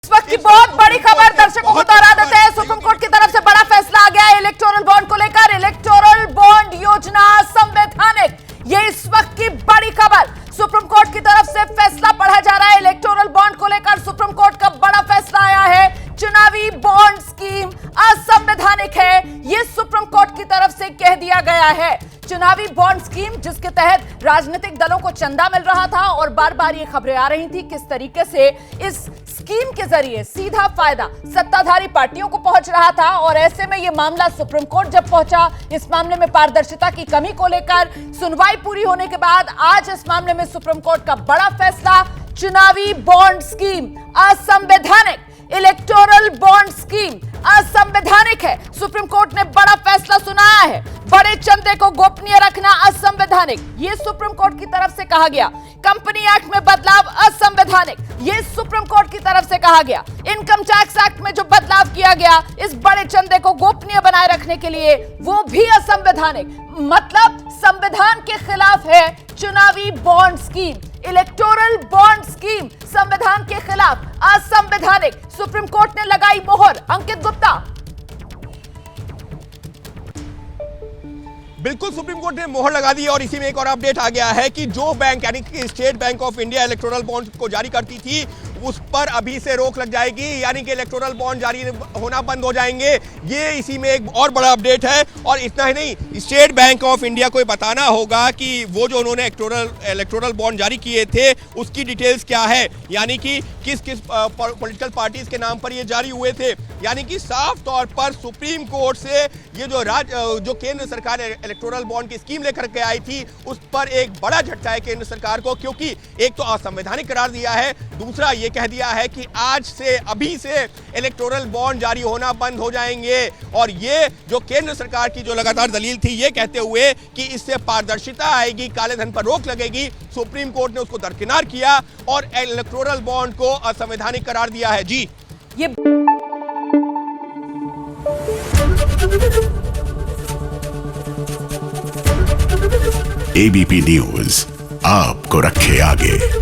इस वक्त की बहुत बड़ी खबर दर्शकों को दोहरा देते हैं। सुप्रीम कोर्ट की तरफ से बड़ा फैसला आ गया है इलेक्टोरल बॉन्ड को लेकर। इलेक्टोरल बॉन्ड योजना संवैधानिक, ये इस वक्त की बड़ी खबर। सुप्रीम कोर्ट की तरफ से फैसला पढ़ा जा रहा है इलेक्टोरल बॉन्ड को लेकर। सुप्रीम कोर्ट का बड़ा फैसला आया है, चुनावी बॉन्ड स्कीम असंवैधानिक है, ये सुप्रीम कोर्ट की तरफ से कह दिया गया है। चुनावी बॉन्ड स्कीम जिसके तहत राजनीतिक दलों को चंदा मिल रहा था और बार बार ये खबरें आ रही थी किस तरीके से इस स्कीम के जरिए सीधा फायदा सत्ताधारी पार्टियों को पहुंच रहा था। और ऐसे में यह मामला सुप्रीम कोर्ट जब पहुंचा, इस मामले में पारदर्शिता की कमी को लेकर सुनवाई पूरी होने के बाद आज इस मामले में सुप्रीम कोर्ट का बड़ा फैसला, चुनावी बॉन्ड स्कीम असंवैधानिक, इलेक्टोरल बॉन्ड स्कीम असंवैधानिक है। सुप्रीम कोर्ट ने बड़ा फैसला सुनाया है, बड़े चंदे को गोपनीय रखना असंवैधानिक, यह सुप्रीम कोर्ट की तरफ से कहा गया। कंपनी एक्ट में बदलाव असंवैधानिक, यह सुप्रीम कोर्ट की तरफ से कहा गया। इनकम टैक्स एक्ट में जो बदलाव किया गया इस बड़े चंदे को गोपनीय बनाए रखने के लिए, वो भी असंवैधानिक, मतलब संविधान के खिलाफ है। चुनावी bond scheme, electoral bond scheme संविधान के खिलाफ, असंवैधानिक, सुप्रीम कोर्ट ने लगाई मोहर। अंकित गुप्ता। बिल्कुल, सुप्रीम कोर्ट ने मोहर लगा दी और इसी में एक और अपडेट आ गया है कि जो बैंक यानी कि state bank of India electoral bond को जारी करती थी उस पर अभी से रोक लग जाएगी, यानी कि इलेक्टोरल बॉन्ड जारी होना बंद हो जाएंगे। ये इसी में एक और बड़ा अपडेट है। और इतना ही नहीं, स्टेट बैंक ऑफ इंडिया को बताना होगा कि वो जो उन्होंने इलेक्टोरल बॉन्ड जारी किए थे उसकी डिटेल्स क्या है, यानी कि किस किस पॉलिटिकल पार्टीज के नाम पर ये जारी हुए थे। यानी कि साफ तौर पर सुप्रीम कोर्ट से ये जो केंद्र सरकार इलेक्टोरल बॉन्ड की स्कीम लेकर के आई थी उस पर एक बड़ा झटका है केंद्र सरकार को, क्योंकि एक तो असंवैधानिक करार दिया है, दूसरा ये कह दिया है कि आज से अभी से इलेक्टोरल बॉन्ड जारी होना बंद हो जाएंगे। और ये जो केंद्र सरकार की जो लगातार दलील थी, ये कहते हुए कि इससे पारदर्शिता आएगी, काले धन पर रोक लगेगी, सुप्रीम कोर्ट ने उसको दरकिनार किया और इलेक्टोरल बॉन्ड को असंवैधानिक करार दिया है। जी, ये एबीपी न्यूज आपको रखे आगे।